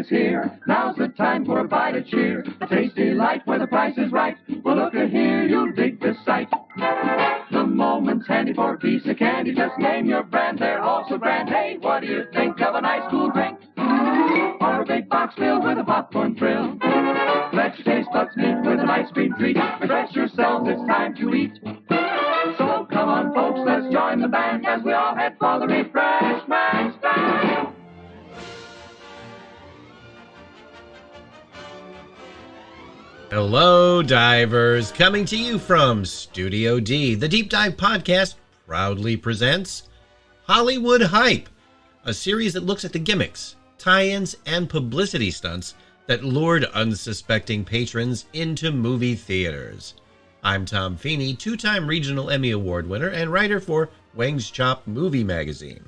is here. Now's the time for a bite of cheer. A tasty light where the price is right. Well, look at here, you'll dig the sight. The moment's handy for a piece of candy. Just name your brand, they're all so grand. Hey, what do you think of a nice cool drink? Or a big box filled with a popcorn thrill? Let your taste buds meet with an ice cream treat. Refresh yourselves, it's time to eat. So come on, folks, let's join the band as we all head for the refreshment stand. Hello, divers. Coming to you from Studio D, the Deep Dive Podcast proudly presents Hollywood Hype, a series that looks at the gimmicks, tie-ins, and publicity stunts that lured unsuspecting patrons into movie theaters. I'm Tom Feeney, two-time Regional Emmy Award winner and writer for Wang's Chop Movie Magazine.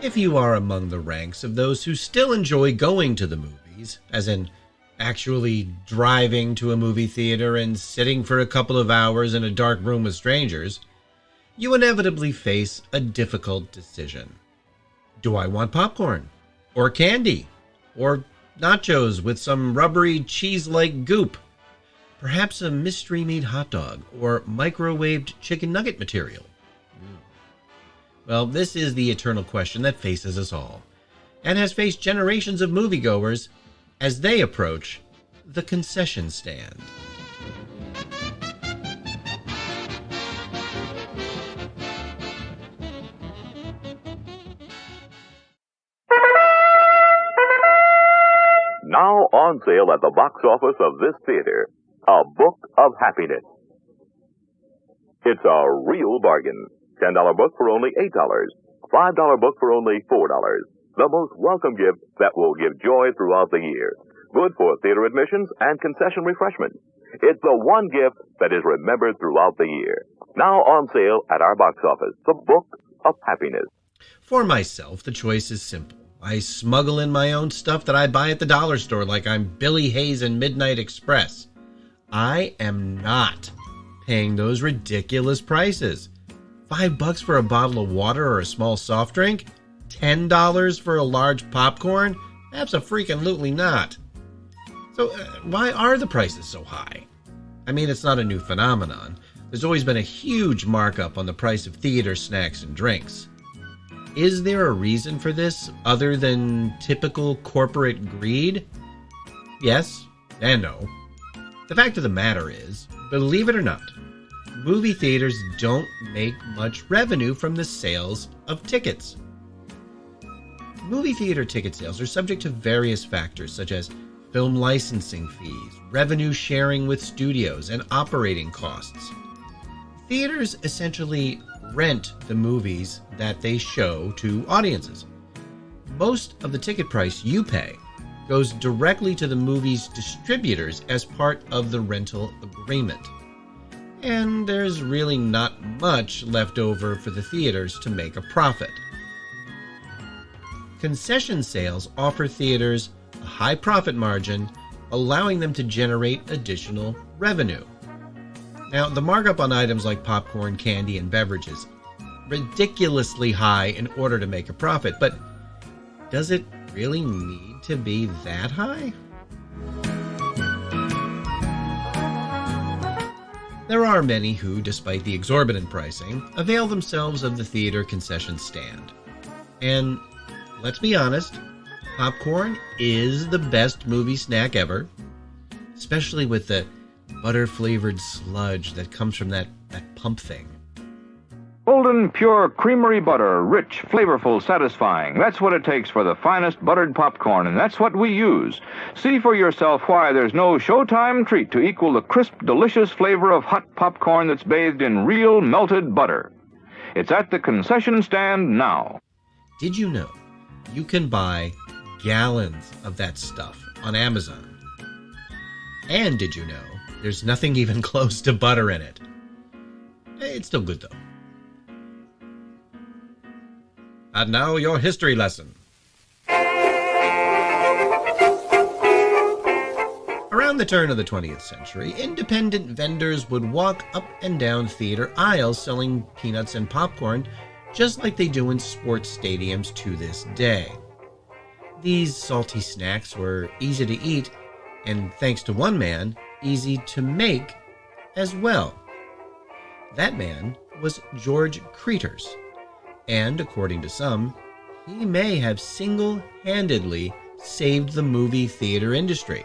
If you are among the ranks of those who still enjoy going to the movies, as in actually driving to a movie theater and sitting for a couple of hours in a dark room with strangers, you inevitably face a difficult decision. Do I want popcorn? Or candy? Or nachos with some rubbery cheese-like goop? Perhaps a mystery meat hot dog or microwaved chicken nugget material? Well, this is the eternal question that faces us all, and has faced generations of moviegoers as they approach the concession stand. Now on sale at the box office of this theater, A Book of Happiness. It's a real bargain. $10 book for only $8. $5 book for only $4. The most welcome gift that will give joy throughout the year. Good for theater admissions and concession refreshments. It's the one gift that is remembered throughout the year. Now on sale at our box office, The Book of Happiness. For myself, the choice is simple. I smuggle in my own stuff that I buy at the dollar store like I'm Billy Hayes in Midnight Express. I am not paying those ridiculous prices. $5 for a bottle of water or a small soft drink? $10 for a large popcorn? Abso-freaking-lutely not. So why are the prices so high? I mean, it's not a new phenomenon. There's always been a huge markup on the price of theater snacks and drinks. Is there a reason for this other than typical corporate greed? Yes and no. The fact of the matter is, believe it or not, movie theaters don't make much revenue from the sales of tickets. Movie theater ticket sales are subject to various factors such as film licensing fees, revenue sharing with studios, and operating costs. Theaters essentially rent the movies that they show to audiences. Most of the ticket price you pay goes directly to the movie's distributors as part of the rental agreement. And there's really not much left over for the theaters to make a profit. Concession sales offer theaters a high profit margin, allowing them to generate additional revenue. Now, the markup on items like popcorn, candy, and beverages ridiculously high in order to make a profit, but does it really need to be that high? There are many who, despite the exorbitant pricing, avail themselves of the theater concession stand. And let's be honest, popcorn is the best movie snack ever, especially with the butter-flavored sludge that comes from that pump thing. Golden, pure, creamery butter, rich, flavorful, satisfying. That's what it takes for the finest buttered popcorn, and that's what we use. See for yourself why there's no Showtime treat to equal the crisp, delicious flavor of hot popcorn that's bathed in real melted butter. It's at the concession stand now. Did you know you can buy gallons of that stuff on Amazon? And did you know there's nothing even close to butter in it? It's still good, though. And now your history lesson. Around the turn of the 20th century, independent vendors would walk up and down theater aisles selling peanuts and popcorn just like they do in sports stadiums to this day. These salty snacks were easy to eat, and thanks to one man, easy to make as well. That man was George Creeters, and according to some, he may have single-handedly saved the movie theater industry.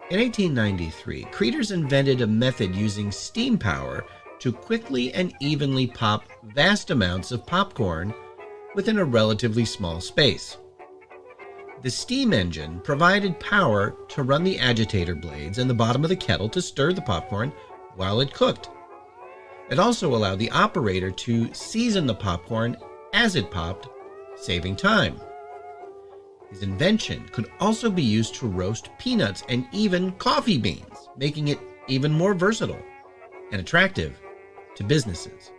In 1893, Creeters invented a method using steam power to quickly and evenly pop vast amounts of popcorn within a relatively small space. The steam engine provided power to run the agitator blades in the bottom of the kettle to stir the popcorn while it cooked. It also allowed the operator to season the popcorn as it popped, saving time. His invention could also be used to roast peanuts and even coffee beans, making it even more versatile and attractive to businesses.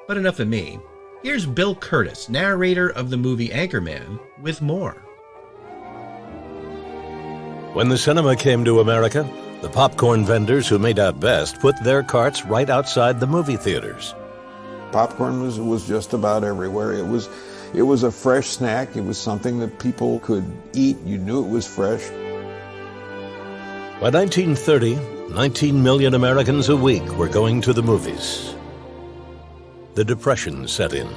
But enough of me. Here's Bill Curtis, narrator of the movie Anchorman, with more. When the cinema came to America, the popcorn vendors who made out best put their carts right outside the movie theaters. Popcorn was just about everywhere. It was a fresh snack. It was something that people could eat. You knew it was fresh. By 1930, 19 million Americans a week were going to the movies. The Depression set in.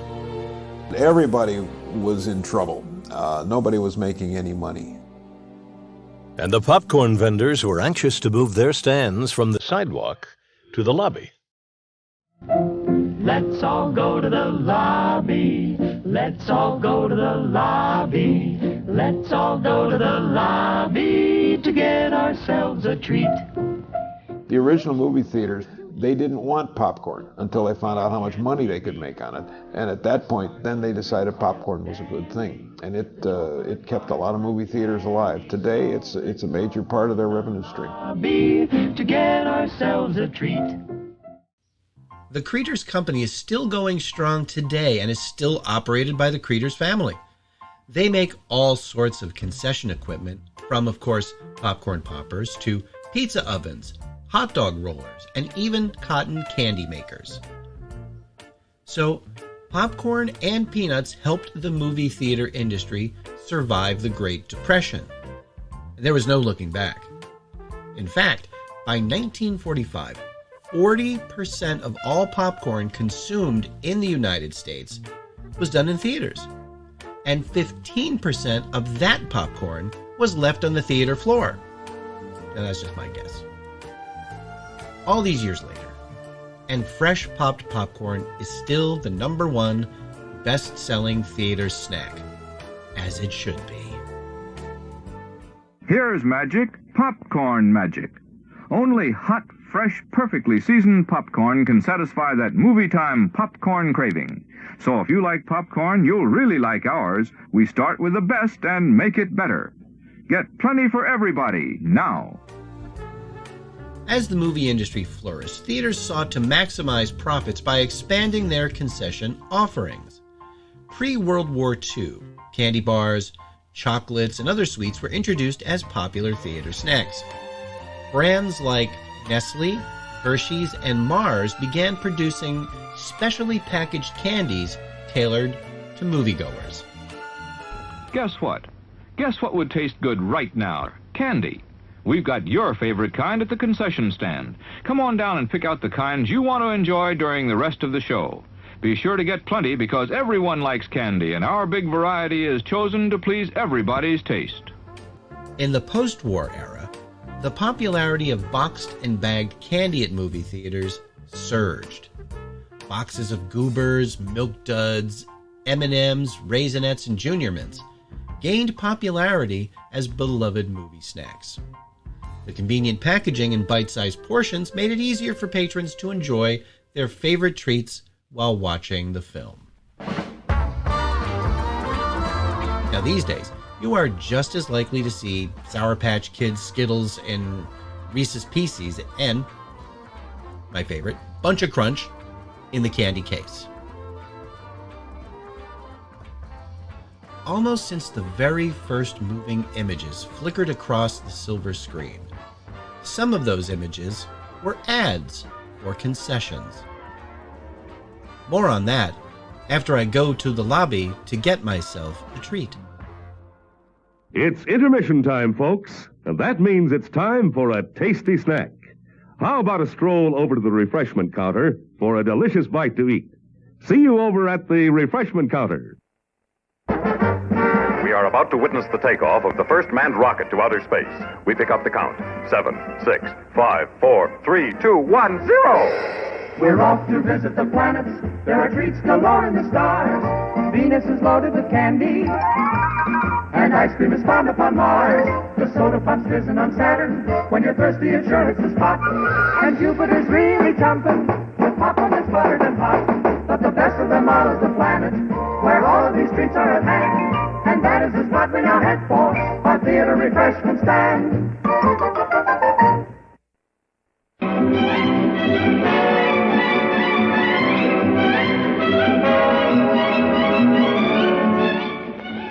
Everybody was in trouble. Nobody was making any money. And the popcorn vendors were anxious to move their stands from the sidewalk to the lobby. Let's all go to the lobby. Let's all go to the lobby. Let's all go to the lobby to get ourselves a treat. The original movie theaters, they didn't want popcorn until they found out how much money they could make on it. And at that point, then they decided popcorn was a good thing. And it kept a lot of movie theaters alive. Today, it's a major part of their revenue stream. To get ourselves a treat. The Creeters Company is still going strong today and is still operated by the Creeters family. They make all sorts of concession equipment, from, of course, popcorn poppers to pizza ovens, hot dog rollers, and even cotton candy makers. So, popcorn and peanuts helped the movie theater industry survive the Great Depression. There was no looking back. In fact, by 1945, 40% of all popcorn consumed in the United States was done in theaters, and 15% of that popcorn was left on the theater floor. Now that's just my guess. All these years later, and fresh popped popcorn is still the #1 best-selling theater snack, as it should be. Here's magic, popcorn magic. Only hot, fresh, perfectly seasoned popcorn can satisfy that movie time popcorn craving. So if you like popcorn, you'll really like ours. We start with the best and make it better. Get plenty for everybody, now. As the movie industry flourished, theaters sought to maximize profits by expanding their concession offerings. Pre-World War II, candy bars, chocolates, and other sweets were introduced as popular theater snacks. Brands like Nestle, Hershey's, and Mars began producing specially packaged candies tailored to moviegoers. Guess what? Guess what would taste good right now? Candy. We've got your favorite kind at the concession stand. Come on down and pick out the kinds you want to enjoy during the rest of the show. Be sure to get plenty because everyone likes candy, and our big variety is chosen to please everybody's taste. In the post-war era, the popularity of boxed and bagged candy at movie theaters surged. Boxes of Goobers, Milk Duds, M&Ms, Raisinets, and Junior Mints gained popularity as beloved movie snacks. The convenient packaging and bite-sized portions made it easier for patrons to enjoy their favorite treats while watching the film. Now these days, you are just as likely to see Sour Patch Kids, Skittles, and Reese's Pieces, and, my favorite, Bunch of Crunch, in the candy case. Almost since the very first moving images flickered across the silver screen, some of those images were ads or concessions. More on that after I go to the lobby to get myself a treat. It's intermission time, folks, and that means it's time for a tasty snack. How about a stroll over to the refreshment counter for a delicious bite to eat? See you over at the refreshment counter. We are about to witness the takeoff of the first manned rocket to outer space. We pick up the count. 7, 6, 5, 4, 3, 2, 1, 0! We're off to visit the planets. There are treats galore in the stars. Venus is loaded with candy, and ice cream is found upon Mars. The soda pump's fizzing on Saturn. When you're thirsty, it's sure it's a spot. And Jupiter's really jumping with popcorn that's buttered and hot. But the best of them all is the planet, where all of these treats are at hand. And that is the spot we now head for, our theater refreshment stand.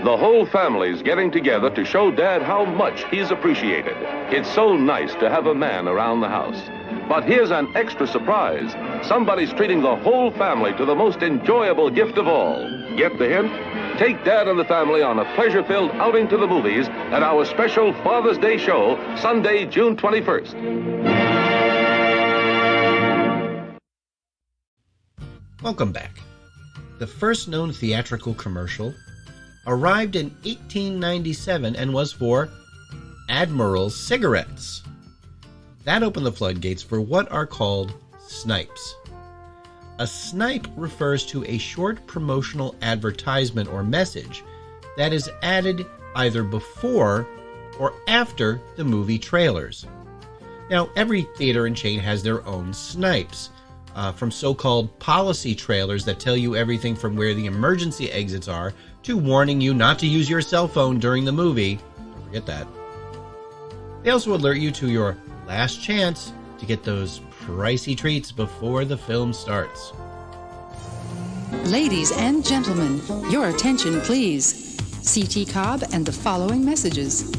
The whole family's getting together to show Dad how much he's appreciated. It's so nice to have a man around the house. But here's an extra surprise. Somebody's treating the whole family to the most enjoyable gift of all. Get the hint? Take Dad and the family on a pleasure-filled outing to the movies at our special Father's Day show, Sunday, June 21st. Welcome back. The first known theatrical commercial arrived in 1897 and was for Admiral's cigarettes. That opened the floodgates for what are called snipes. A snipe refers to a short promotional advertisement or message that is added either before or after the movie trailers. Now, every theater and chain has their own snipes, from so-called policy trailers that tell you everything from where the emergency exits are to warning you not to use your cell phone during the movie. Don't forget that. They also alert you to your last chance to get those pricey treats before the film starts. Ladies and gentlemen, your attention please. C.T. Cobb and the following messages.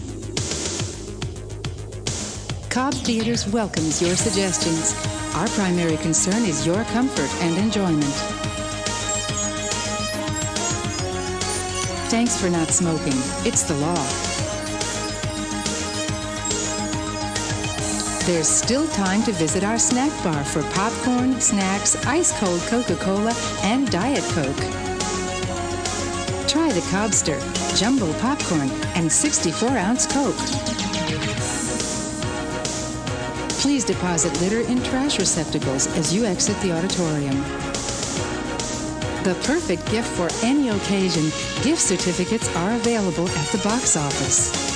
Cobb Theaters welcomes your suggestions. Our primary concern is your comfort and enjoyment. Thanks for not smoking. It's the law. There's still time to visit our snack bar for popcorn, snacks, ice-cold Coca-Cola, and Diet Coke. Try the Cobster, jumbo popcorn, and 64-ounce Coke. Please deposit litter in trash receptacles as you exit the auditorium. The perfect gift for any occasion, gift certificates are available at the box office.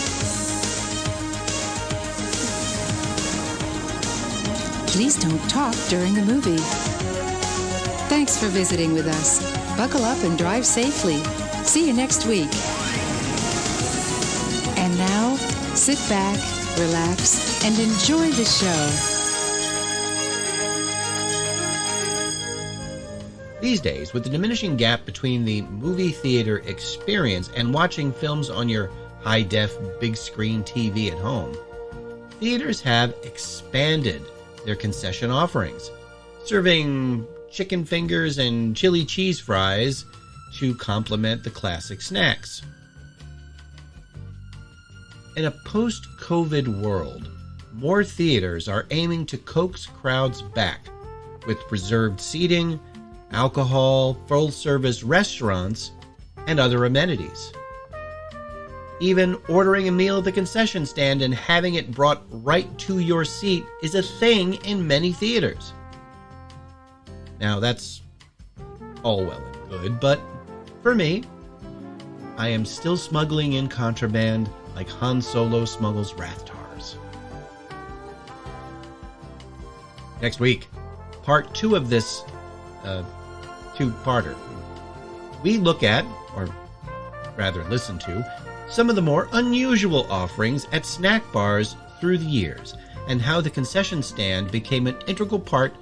Please don't talk during the movie. Thanks for visiting with us. Buckle up and drive safely. See you next week. And now, sit back, relax, and enjoy the show. These days, with the diminishing gap between the movie theater experience and watching films on your high-def big screen TV at home, theaters have expanded their concession offerings, serving chicken fingers and chili cheese fries to complement the classic snacks. In a post-COVID world, more theaters are aiming to coax crowds back with reserved seating, alcohol, full-service restaurants, and other amenities. Even ordering a meal at the concession stand and having it brought right to your seat is a thing in many theaters. Now, that's all well and good, but for me, I am still smuggling in contraband like Han Solo smuggles Rathtars. Next week, part 2 of this two-parter. We look at, or rather listen to, some of the more unusual offerings at snack bars through the years, and how the concession stand became an integral part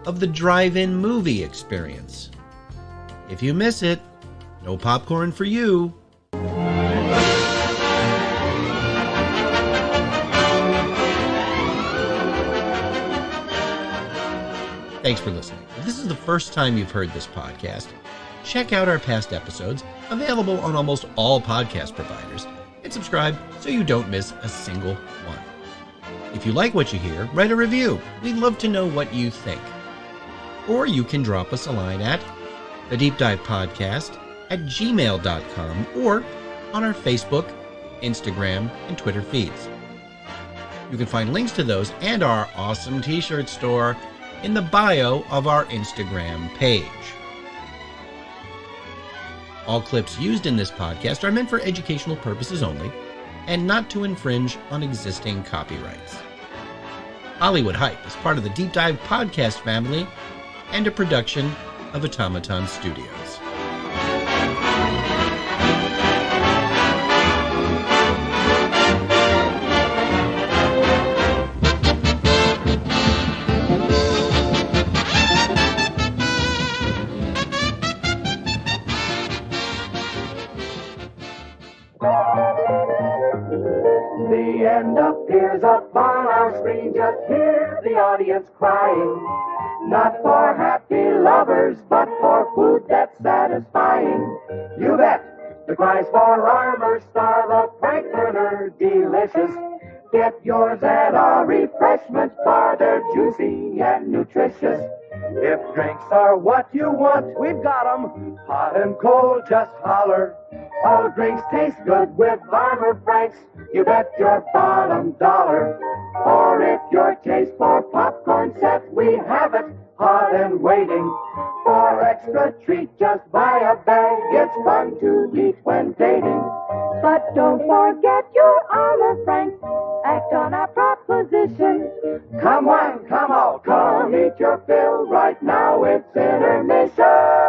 of the drive-in movie experience. If you miss it, no popcorn for you. Thanks for listening. If this is the first time you've heard this podcast, check out our past episodes, available on almost all podcast providers, and subscribe so you don't miss a single one. If you like what you hear, write a review. We'd love to know what you think. Or you can drop us a line at thedeepdivepodcast@gmail.com or on our Facebook, Instagram, and Twitter feeds. You can find links to those and our awesome t-shirt store in the bio of our Instagram page. All clips used in this podcast are meant for educational purposes only and not to infringe on existing copyrights. Hollywood Hype is part of the Deep Dive podcast family and a production of Automaton Studios. The end appears up on our screen. Just hear the audience crying. Not for happy lovers, but for food that's satisfying. You bet. The cries for Armor Star, the prank burner, delicious. Get yours at our refreshment bar. They're juicy and nutritious. If drinks are what you want, we've got 'em. Hot and cold, just holler. All drinks taste good with Armor Franks. You bet your bottom dollar. Or if your taste for popcorn set, we have it hot and waiting. For extra treat, just buy a bag. It's fun to eat when dating. But don't forget your Armor Franks. Act on our proposition. Come on, come all, come eat your fill. Right now it's intermission.